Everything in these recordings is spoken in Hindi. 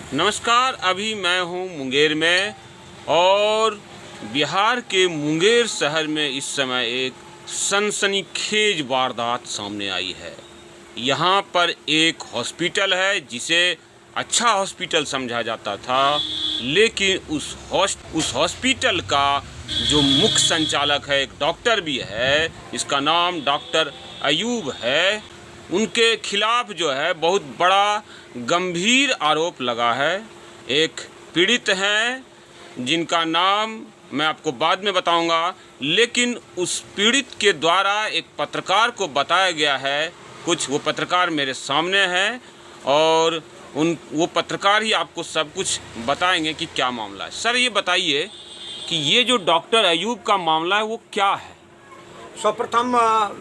नमस्कार। अभी मैं हूँ मुंगेर में और बिहार के मुंगेर शहर में इस समय एक सनसनीखेज वारदात सामने आई है। यहाँ पर एक हॉस्पिटल है जिसे अच्छा हॉस्पिटल समझा जाता था, लेकिन उस हॉस्पिटल का जो मुख्य संचालक है, एक डॉक्टर भी है, इसका नाम डॉक्टर अयूब है, उनके खिलाफ जो है बहुत बड़ा गंभीर आरोप लगा है। एक पीड़ित हैं जिनका नाम मैं आपको बाद में बताऊंगा, लेकिन उस पीड़ित के द्वारा एक पत्रकार को बताया गया है कुछ। वो पत्रकार मेरे सामने हैं और वो पत्रकार ही आपको सब कुछ बताएंगे कि क्या मामला है। सर, ये बताइए कि ये जो डॉक्टर अयूब का मामला है वो क्या है? सर्वप्रथम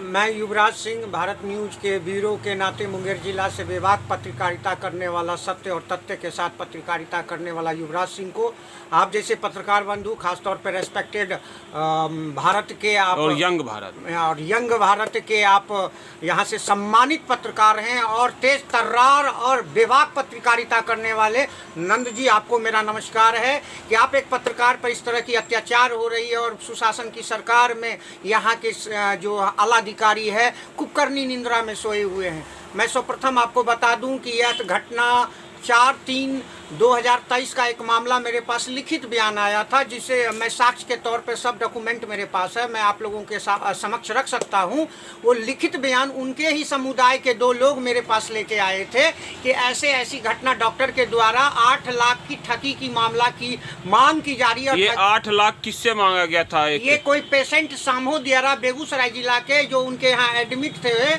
मैं युवराज सिंह, भारत न्यूज़ के ब्यूरो के नाते मुंगेर जिला से बेबाक पत्रकारिता करने वाला, सत्य और तथ्य के साथ पत्रकारिता करने वाला युवराज सिंह को आप जैसे पत्रकार बंधु, खासतौर पर रेस्पेक्टेड भारत के आप और यंग भारत के आप यहाँ से सम्मानित पत्रकार हैं और तेज तर्रार और बेबाक पत्रकारिता करने वाले नंद जी, आपको मेरा नमस्कार है कि आप एक पत्रकार पर इस तरह की अत्याचार हो रही है और सुशासन की सरकार में यहाँ के जो आला अधिकारी है कुकर्णी निंद्रा में सोए हुए हैं। मैं सर्वप्रथम आपको बता दूं कि यह घटना 4/3/2023 का एक मामला मेरे पास लिखित बयान आया था, जिसे मैं साक्ष्य के तौर पे सब डॉक्यूमेंट मेरे पास है, मैं आप लोगों के समक्ष रख सकता हूं। वो लिखित बयान उनके ही समुदाय के 2 लोग मेरे पास लेके आए थे कि ऐसी घटना डॉक्टर के द्वारा 8 लाख की ठगी की मामला की मांग की जा रही है। ये 8 लाख किससे मांगा गया था? ये कोई पेशेंट सामो दियारा बेगूसराय जिला के जो उनके यहाँ एडमिट थे,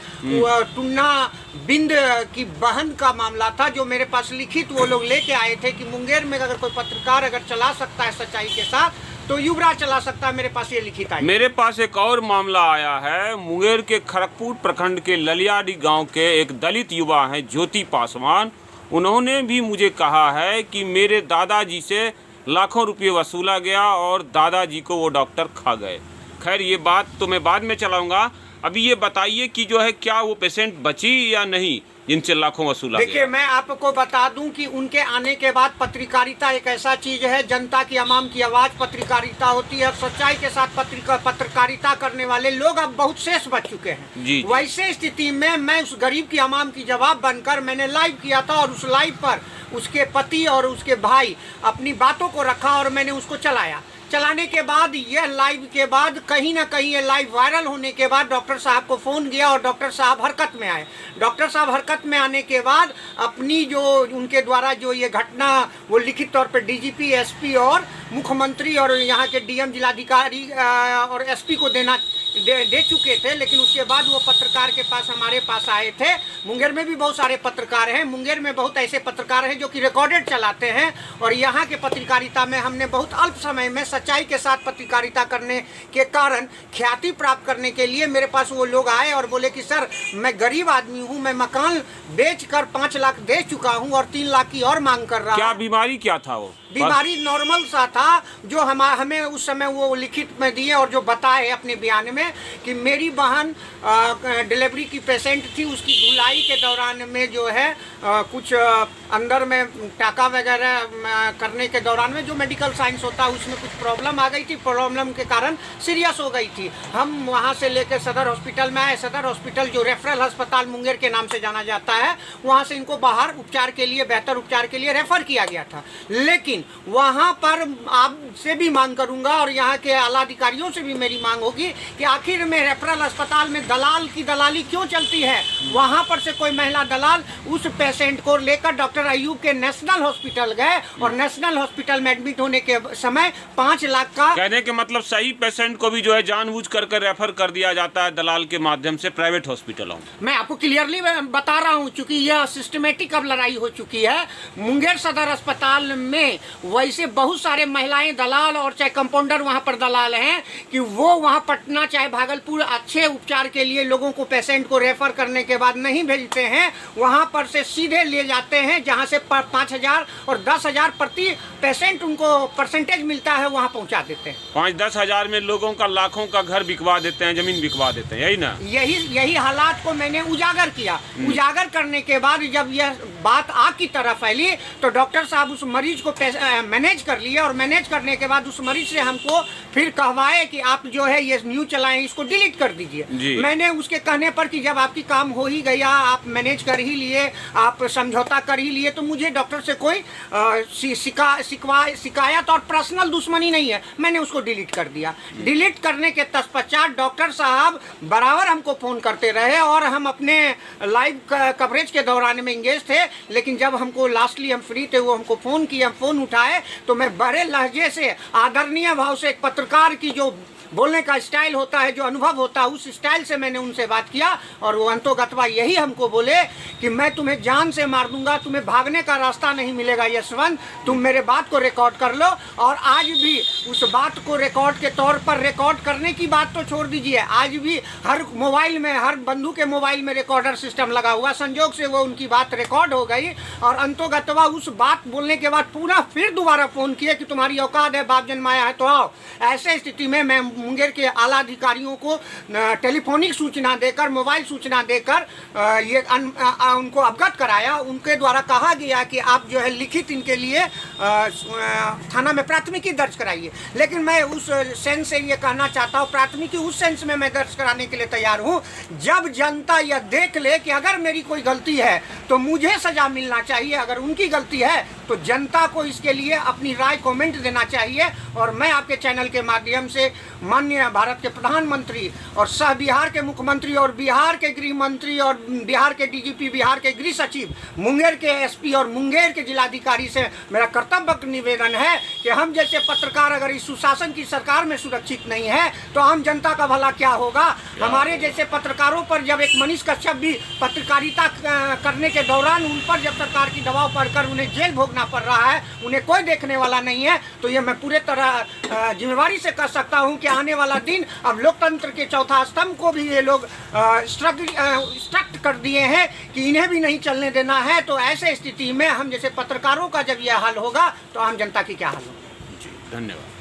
टुन्ना बिंद की बहन का मामला था, जो मेरे पास लिखित वो लोग लेके आए थे कि मुंगेर में अगर कोई पत्रकार अगर चला सकता है सच्चाई के साथ तो युवराज चला सकता है। मेरे पास ये लिखित आई। मेरे पास एक और मामला आया है। मुंगेर के खड़गपुर प्रखंड के ललियाडी गांव के एक दलित युवा हैं ज्योति पासवान। उन्होंने भी मुझे कहा है कि मेरे दादाजी से लाखों रुपये वसूला गया और दादाजी को वो डॉक्टर खा गए। खैर, ये बात तो मैं बाद में चलाऊंगा। अभी ये बताइए कि जो है क्या वो पेशेंट बची या नहीं जिनसे लाखों वसूला गया? देखिए, मैं आपको बता दूं कि उनके आने के बाद पत्रकारिता एक ऐसा चीज है, जनता की आवाम की आवाज पत्रकारिता होती है। सच्चाई के साथ पत्रकारिता करने वाले लोग अब बहुत शेष बच चुके हैं। वैसे स्थिति में मैं उस गरीब की आवाम की जवाब बनकर मैंने लाइव किया था और उस लाइव पर उसके पति और उसके भाई अपनी बातों को रखा और मैंने उसको चलाने के बाद यह लाइव के बाद कहीं ना कहीं ये लाइव वायरल होने के बाद डॉक्टर साहब को फ़ोन गया और डॉक्टर साहब हरकत में आए। डॉक्टर साहब हरकत में आने के बाद अपनी जो उनके द्वारा जो ये घटना वो लिखित तौर पर डीजीपी, एसपी और मुख्यमंत्री और यहाँ के डीएम जिलाधिकारी और एसपी को दे चुके थे। लेकिन उसके बाद वो पत्रकार के पास हमारे पास आए थे। मुंगेर में भी बहुत सारे पत्रकार हैं, मुंगेर में बहुत ऐसे पत्रकार हैं जो कि रिकॉर्डेड चलाते हैं और यहाँ के पत्रकारिता में हमने बहुत अल्प समय में सच्चाई के साथ पत्रकारिता करने के कारण ख्याति प्राप्त करने के लिए मेरे पास वो लोग आए और बोले कि सर, मैं गरीब आदमी हूँ, मैं मकान बेचकर 5 लाख दे चुका हूँ और 3 लाख की और मांग कर रहा। क्या बीमारी क्या था? वो बीमारी नॉर्मल सा था जो हमें उस समय वो लिखित में दिए और जो बताए अपने बयान में कि मेरी बहन डिलीवरी की पेशेंट थी, उसकी धुलाई के दौरान में जो है कुछ अंदर में टाका वगैरह करने के दौरान में जो मेडिकल साइंस होता है उसमें कुछ प्रॉब्लम आ गई थी। प्रॉब्लम के कारण सीरियस हो गई थी। हम वहाँ से लेकर सदर हॉस्पिटल में आए। सदर हॉस्पिटल जो रेफरल अस्पताल मुंगेर के नाम से जाना जाता है, वहाँ से इनको बाहर उपचार के लिए, बेहतर उपचार के लिए रेफर किया गया था। लेकिन वहाँ पर आपसे भी मांग करूंगा और यहाँ के आला अधिकारियों से भी मेरी मांग होगी कि आखिर में रेफरल अस्पताल में दलाल की दलाली क्यों चलती है? वहाँ पर से कोई महिला दलाल उस पेशेंट को लेकर डॉक्टर अयूब के नेशनल हॉस्पिटल गए और नेशनल हॉस्पिटल में एडमिट होने के समय 5 लाख का, कहने के मतलब सही पेशेंट को भी जो है जानबूझ कर रेफर कर दिया जाता है दलाल के माध्यम से प्राइवेट हॉस्पिटलों। मैं आपको क्लियरली बता रहा हूँ, चूंकि यह सिस्टमेटिक अब लड़ाई हो चुकी है। मुंगेर सदर अस्पताल में वैसे बहुत सारे महिलाएं दलाल और चाहे कंपाउंडर वहाँ पर दलाल हैं कि वो वहाँ पटना चाहे भागलपुर अच्छे उपचार के लिए लोगों को, पेशेंट को रेफर करने के बाद नहीं भेजते हैं, वहाँ पर से सीधे ले जाते हैं जहाँ से 5,000 और 10,000 प्रति पेशेंट उनको परसेंटेज मिलता है वहाँ पहुँचा देते हैं। 5-10 हजार में लोगों का, लाखों का घर बिकवा देते हैं, जमीन बिकवा देते हैं, यही ना? यही हालात को मैंने उजागर किया। उजागर करने के बाद जब यह बात आग की तरह फैली तो डॉक्टर साहब उस मरीज को मैनेज कर लिए, और मैनेज करने के बाद उस मरीज से हमको फिर कहवाए कि आप जो है ये न्यूज चलाएं, इसको डिलीट कर दीजिए। मैंने उसके कहने पर कि जब आपकी काम हो ही गया, आप मैनेज कर ही लिए, आप समझौता कर ही लिए, तो मुझे डॉक्टर से कोई शिकायत और पर्सनल दुश्मनी नहीं है। मैंने उसको डिलीट कर दिया। डिलीट करने के तत्पश्चात डॉक्टर साहब बराबर हमको फ़ोन करते रहे, और हम अपने लाइव कवरेज के दौरान में इंगेज थे। लेकिन जब हमको लास्टली हम फ्री थे, वो हमको फ़ोन किए, हम फ़ोन उठाए तो मैं बड़े लहजे से, आदरणीय भाव से, एक पत्रकार की जो बोलने का स्टाइल होता है, जो अनुभव होता है, उस स्टाइल से मैंने उनसे बात किया। और वो अंतोगत्वा यही हमको बोले कि मैं तुम्हें जान से मार दूंगा, तुम्हें भागने का रास्ता नहीं मिलेगा यशवंत, तुम मेरे बात को रिकॉर्ड कर लो। और आज भी उस बात को रिकॉर्ड के तौर पर, रिकॉर्ड करने की बात तो छोड़ दीजिए, आज भी हर मोबाइल में, हर बंधु के मोबाइल में रिकॉर्डर सिस्टम लगा हुआ। संजोग से वो उनकी बात रिकॉर्ड हो गई, और अंतोगत्वा उस बात बोलने के बाद पुनः फिर दोबारा फ़ोन किए कि तुम्हारी औकात है, बाप जन्माया है तो आओ। ऐसे स्थिति में मैं मुंगेर के आला अधिकारियों को टेलीफोनिक सूचना देकर, मोबाइल सूचना देकर ये उनको अवगत कराया। उनके द्वारा कहा गया कि आप जो है लिखित इनके लिए थाना में प्राथमिकी दर्ज कराइए। लेकिन मैं उस सेंस से ये कहना चाहता हूँ, प्राथमिकी उस सेंस में मैं दर्ज कराने के लिए तैयार हूँ जब जनता यह देख ले कि अगर मेरी कोई गलती है तो मुझे सजा मिलना चाहिए, अगर उनकी गलती है तो जनता को इसके लिए अपनी राय कमेंट देना चाहिए। और मैं आपके चैनल के माध्यम से माननीय भारत के प्रधानमंत्री और सह बिहार के मुख्यमंत्री और बिहार के गृह मंत्री और बिहार के डीजीपी, बिहार के गृह सचिव, मुंगेर के एसपी और मुंगेर के जिलाधिकारी से मेरा कर्तव्य निवेदन है कि हम जैसे पत्रकार अगर इस सुशासन की सरकार में सुरक्षित नहीं है तो आम जनता का भला क्या होगा। हमारे जैसे पत्रकारों पर जब एक मनीष कश्यप भी पत्रकारिता करने के दौरान उन पर जब सरकार की दबाव पड़कर उन्हें जेल भोगना पड़ रहा है, उन्हें कोई देखने वाला नहीं है, तो ये मैं पूरे तरह जिम्मेवारी से कह सकता हूं कि आने वाला दिन अब लोकतंत्र के चौथा स्तंभ को भी ये लोग स्ट्रक्ट कर दिए हैं कि इन्हें भी नहीं चलने देना है। तो ऐसे स्थिति में हम जैसे पत्रकारों का जब यह हाल होगा तो आम जनता की क्या हाल होगा। जी, धन्यवाद।